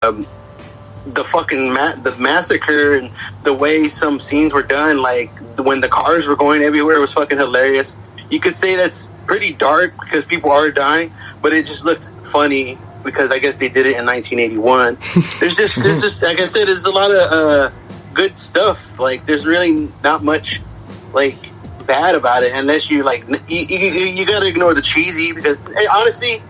the fucking the massacre and the way some scenes were done, like when the cars were going everywhere, was fucking hilarious. You could say that's pretty dark because people are dying, but it just looked funny because I guess they did it in 1981. There's just like I said, there's a lot of good stuff. Like there's really not much like bad about it unless you like you gotta ignore the cheesy, because honestly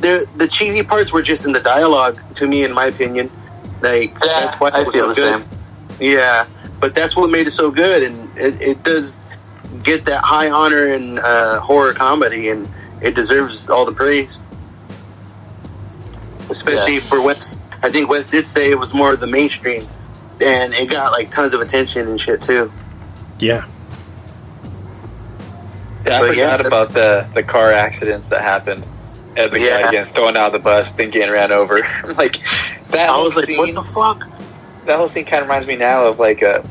the cheesy parts were just in the dialogue to me, in my opinion. Like that's why it was so good. Yeah, but that's what made it so good, and it does get that high honor in horror comedy, and it deserves all the praise. Especially for Wes. I think Wes did say it was more of the mainstream, and it got like tons of attention and shit too. Yeah. Yeah, I forgot about the car accidents that happened. And the guy getting thrown out of the bus, then getting ran over. Like that. I was like, scene, what the fuck? That whole scene kind of reminds me now of like a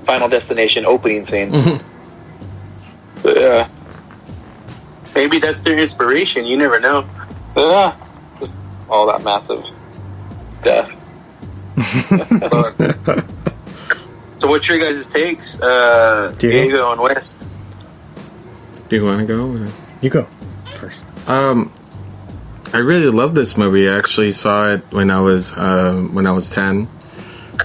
Final Destination opening scene. Mm-hmm. But, yeah. Maybe that's their inspiration. You never know. Yeah. Just all that massive death. So what's your guys' takes? Diego and Wes. Do you want to go? You go first. I really love this movie. I actually saw it when I was 10.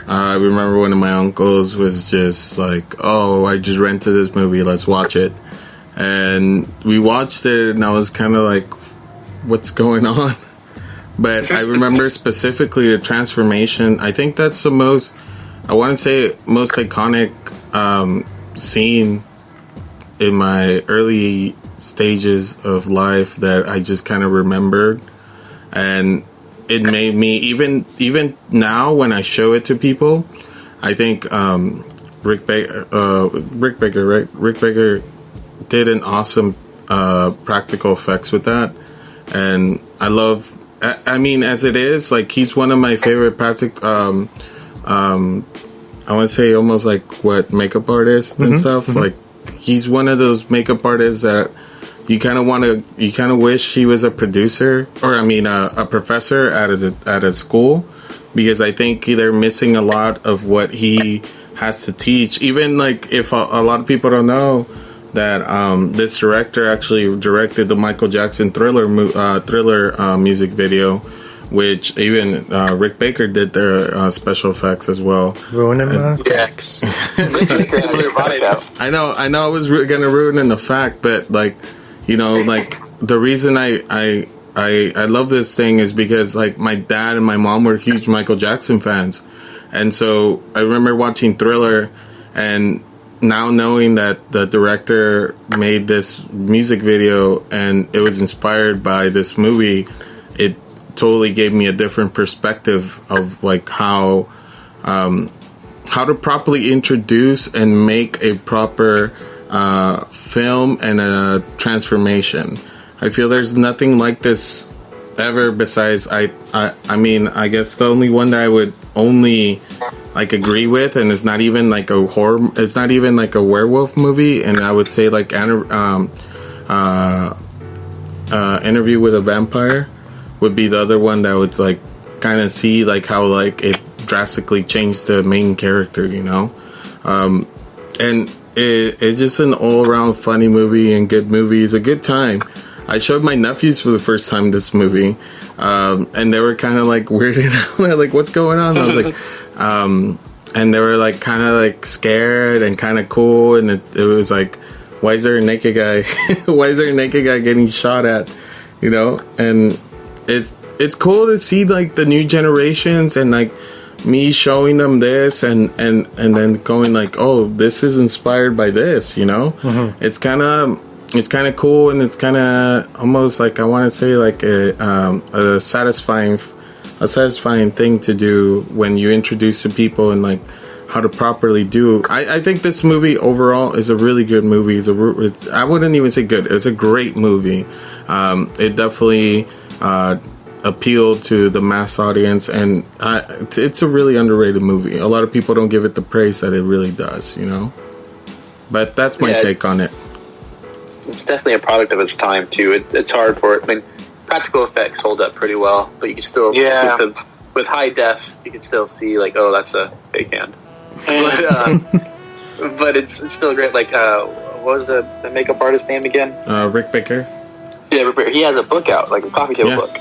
I remember one of my uncles was just like, "Oh, I just rented this movie. Let's watch it." And we watched it, and I was kind of like, "What's going on?" But I remember specifically the transformation. I think that's the most iconic scene in my early stages of life that I just kind of remembered, and it made me even now when I show it to people, I think Rick Baker did an awesome practical effects with that, and I mean, as it is, like he's one of my favorite practical. I want to say almost like makeup artists and stuff. Mm-hmm. Like he's one of those makeup artists that you kind of wish he was a producer, or a professor at a school, because I think they're missing a lot of what he has to teach. Even like if a lot of people don't know that this director actually directed the Michael Jackson Thriller music video, which even Rick Baker did their special effects as well. Ruining my facts. I know I was gonna ruin the fact, but like, you know, like the reason I love this thing is because like my dad and my mom were huge Michael Jackson fans, and so I remember watching Thriller, and now knowing that the director made this music video and it was inspired by this movie, it totally gave me a different perspective of like how to properly introduce and make a proper film and a transformation. I feel there's nothing like this ever besides I guess the only one that I would only like agree with, and it's not even like a horror, it's not even like a werewolf movie, and I would say like Interview with a Vampire would be the other one that would like kind of see like how like it drastically changed the main character, you know. And it's just an all-around funny movie and good movie. It's a good time. I showed my nephews for the first time this movie, and they were kind of like weirded out. They're like, "What's going on?" I was like, and they were like kind of like scared and kind of cool, and it was like, why is there a naked guy? Why is there a naked guy getting shot at? You know, and it's cool to see like the new generations and like me showing them this and then going like, oh, this is inspired by this, you know. Mm-hmm. It's kind of cool, and it's kind of almost like I want to say like a satisfying thing to do when you introduce to people and like how to properly do. I think this movie overall is a really good movie. I wouldn't even say good. It's a great movie. It definitely appealed to the mass audience, and it's a really underrated movie. A lot of people don't give it the praise that it really does, you know. But that's my take on it. It's definitely a product of its time too. It's hard for it. I mean, practical effects hold up pretty well, but you can still with with high def, you can still see like, oh, that's a fake hand. But it's still great. Like, what was the makeup artist name again? Rick Baker. Yeah, Rick Baker. He has a book out, like a coffee table book,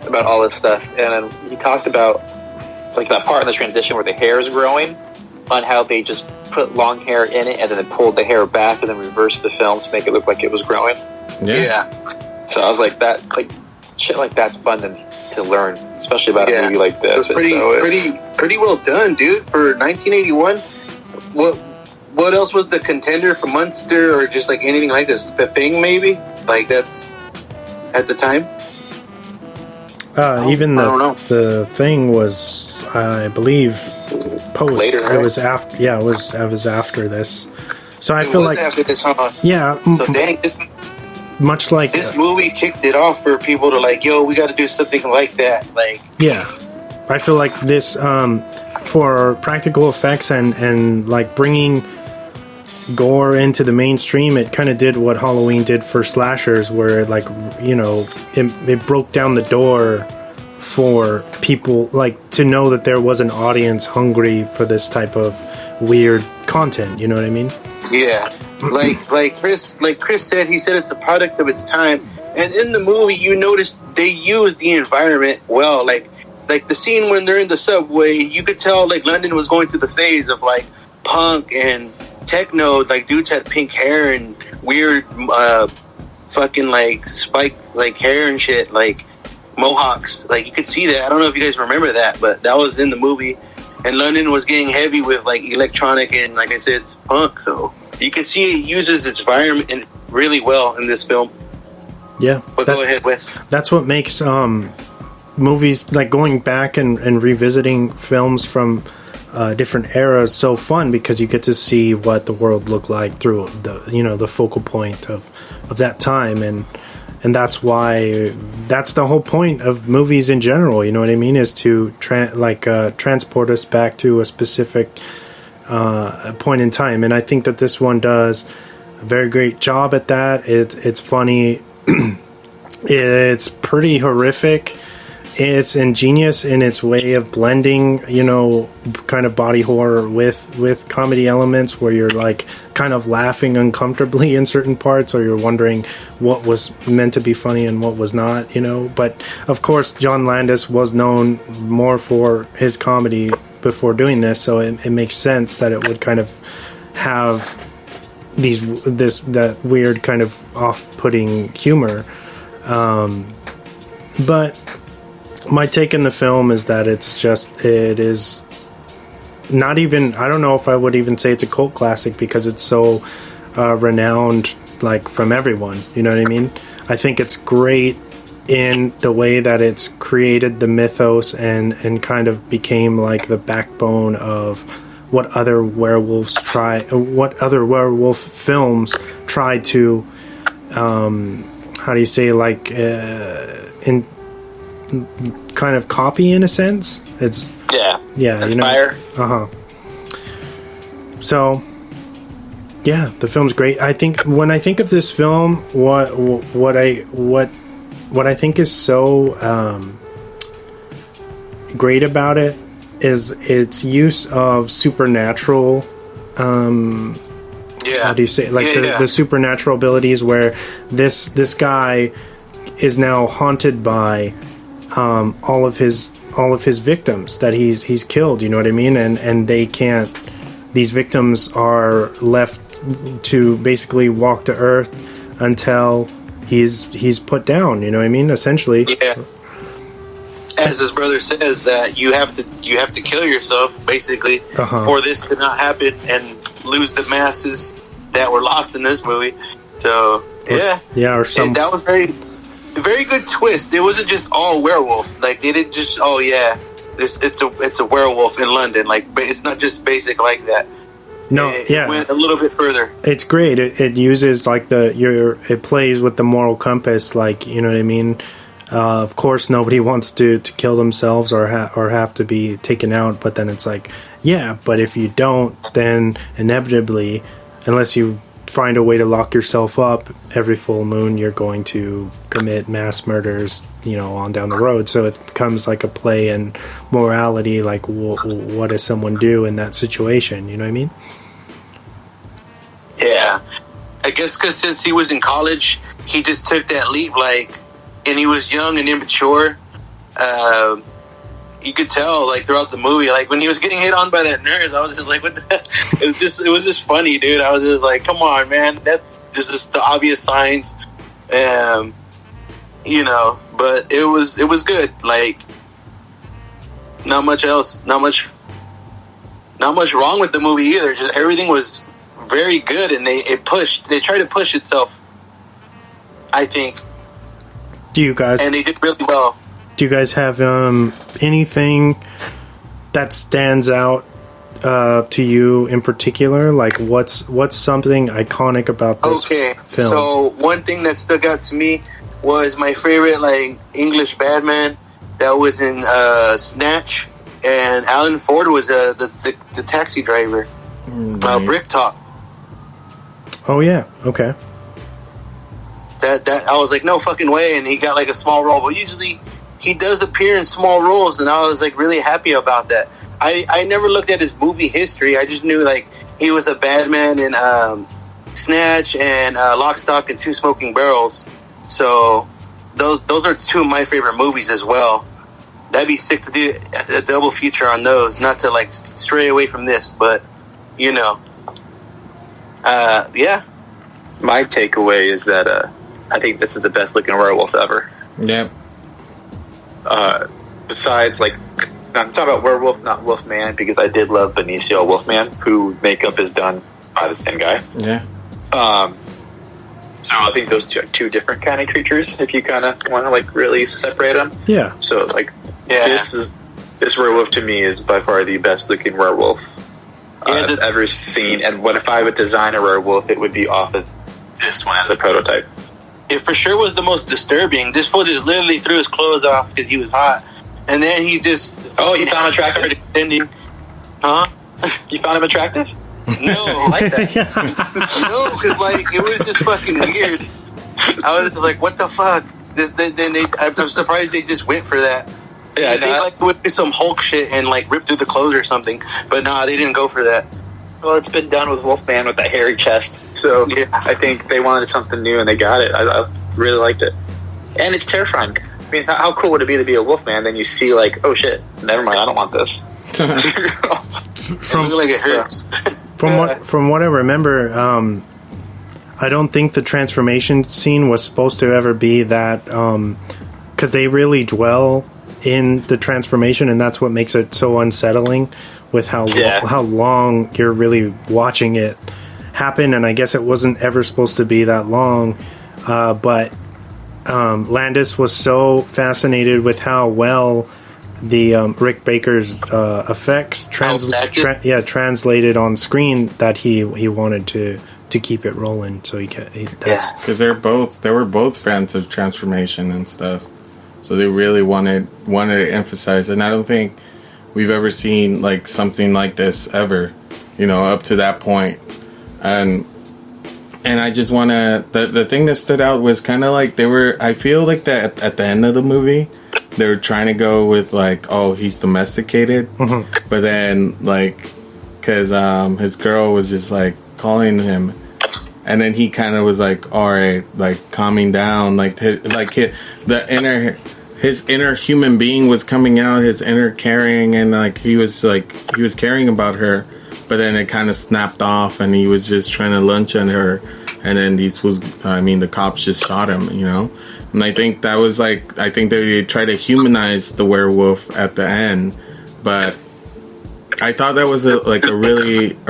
about all this stuff. And he talked about like that part in the transition where the hair is growing, on how they just put long hair in it and then they pulled the hair back and then reversed the film to make it look like it was growing. Yeah. So I was like, that, like, shit like that's fun to learn, especially about a movie like this. It was pretty well done, dude. For 1981, what else was the contender for Munster or just like anything like this? The Thing, maybe? Like that's at the time. Even the Thing was, I believe, post. Later, right? It was after. Yeah, it was after this. So I feel like after this, huh? Yeah. So dang, much like this movie kicked it off for people to like, yo, we got to do something like that. Like, yeah, I feel like this for practical effects and like bringing gore into the mainstream, it kind of did what Halloween did for slashers, where like, you know, it broke down the door for people like to know that there was an audience hungry for this type of weird content. You know what I mean? Yeah. like Chris said, he said it's a product of its time. And in the movie, you notice they use the environment well. Like the scene when they're in the subway, you could tell like London was going through the phase of like punk and techno. Like dudes had pink hair and weird fucking like spiked like hair and shit, like mohawks. Like you could see that. I don't know if you guys remember that, but that was in the movie. And London was getting heavy with like electronic and, like I said, it's punk. So you can see it uses its environment really well in this film. Yeah. But go ahead, Wes. That's what makes movies, like going back and revisiting films from different eras, so fun, because you get to see what the world looked like through the focal point of that time. And that's why, that's the whole point of movies in general, you know what I mean, is to transport us back to a specific point in time. And I think that this one does a very great job at that. It's funny. It's pretty horrific. It's ingenious in its way of blending, kind of body horror with comedy elements, where you're like kind of laughing uncomfortably in certain parts, or you're wondering what was meant to be funny and what was not, But of course, John Landis was known more for his comedy before doing this, so it makes sense that it would kind of have that weird kind of off-putting humor. But my take in the film is that it is not even, I don't know if I would even say it's a cult classic, because it's so renowned, like, from everyone, you know what I mean? I think it's great in the way that it's created the mythos and kind of became like the backbone of what other werewolf films try to, how do you say, like, in kind of copy, in a sense. It's inspire. So yeah, the film's great. I think when I think of this film, what I think is so great about it is its use of supernatural, how do you say, like, the supernatural abilities, where this guy is now haunted by all of his victims that he's killed, you know what I mean? And they can't, these victims are left to basically walk to Earth until he's put down, you know what I mean? Essentially. Yeah. As his brother says, that you have to kill yourself, basically, for this to not happen and lose the masses that were lost in this movie. So that was very good twist. It wasn't just all werewolf. Like, they didn't just, it's a werewolf in London. Like, but it's not just basic like that. No, it went a little bit further. It's great. It uses like it plays with the moral compass. Like, you know what I mean. Of course, nobody wants to kill themselves or have to be taken out. But then it's like, but if you don't, then inevitably, unless you find a way to lock yourself up. Every full moon, you're going to commit mass murders, on down the road. So it becomes like a play in morality, like what does someone do in that situation? You know what I mean? Yeah. I guess because since he was in college, he just took that leap, and he was young and immature. You could tell, throughout the movie, when he was getting hit on by that nurse, I was just like, what the heck? It was just funny, dude. I was just like, come on, man. That's just the obvious signs. But it was good. Not much else. Not much wrong with the movie either. Just everything was very good, and they tried to push itself, I think. And they did really well. Do you guys have anything that stands out to you in particular? What's something iconic about this film? So one thing that stuck out to me was my favorite English badman that was in Snatch, and Alan Ford was the taxi driver, Bricktop. Oh yeah, okay. That I was like, no fucking way, and he got a small role, but usually he does appear in small roles, and I was really happy about that. I never looked at his movie history. I just knew he was a bad man in Snatch and Lock, Stock, and Two Smoking Barrels. So those are two of my favorite movies as well. That'd be sick to do a double feature on those. Not to stray away from this, but yeah. My takeaway is that I think this is the best looking werewolf ever. Yep. Besides, I'm talking about werewolf, not Wolfman, because I did love Benicio Wolfman, who makeup is done by the same guy. Yeah. So I think those two are two different kind of creatures, if you kind of want to really separate them. Yeah. So this werewolf to me is by far the best looking werewolf I've ever seen. And what if I would design a werewolf, it would be off of this one as a prototype. It for sure was the most disturbing. This fool just literally threw his clothes off because he was hot, and then he just you found him attractive? Started extending. Huh? You found him attractive? No, I like that. No, because it was just fucking weird. I was just like, what the fuck? I'm surprised they just went for that. Yeah, they would do some Hulk shit and rip through the clothes or something, but nah, they didn't go for that. Well, it's been done with Wolfman with that hairy chest, so yeah. I think they wanted something new and they got it. I really liked it, and it's terrifying. I mean, how cool would it be to be a Wolfman? Then you see oh shit, never mind, I don't want this. It hurts. From what I remember, I don't think the transformation scene was supposed to ever be that, because they really dwell in the transformation, and that's what makes it so unsettling. With how long you're really watching it happen, and I guess it wasn't ever supposed to be that long, but Landis was so fascinated with how well the Rick Baker's effects translated on screen that he wanted to keep it rolling. So that's because they were both fans of transformation and stuff, so they really wanted to emphasize, and I don't think we've ever seen something like this ever, up to that point. And I just want to, the thing that stood out was kind of I feel that at the end of the movie, they were trying to go with he's domesticated. Mm-hmm. But then because his girl was just calling him, and then he kind of was all right, calming down, his inner human being was coming out, his inner caring, and he was caring about her, but then it kind of snapped off, and he was just trying to lunge on her, and then the cops just shot him, and I think that was I think they tried to humanize the werewolf at the end, but I thought that was a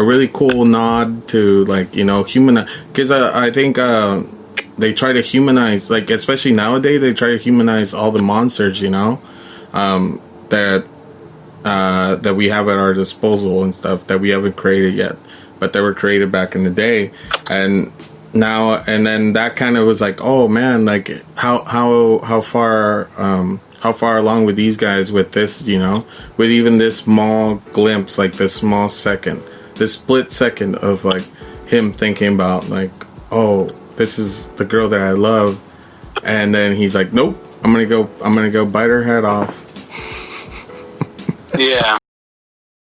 really cool nod to human, because I think they try to humanize, especially nowadays, they try to humanize all the monsters, that we have at our disposal and stuff that we haven't created yet, but that were created back in the day. And now, and then that kind of was oh man, how far along with these guys with this, with even this small glimpse, this small second, this split second of him thinking about like, oh, this is the girl that I love, and then he's like, nope, I'm gonna go bite her head off. Yeah.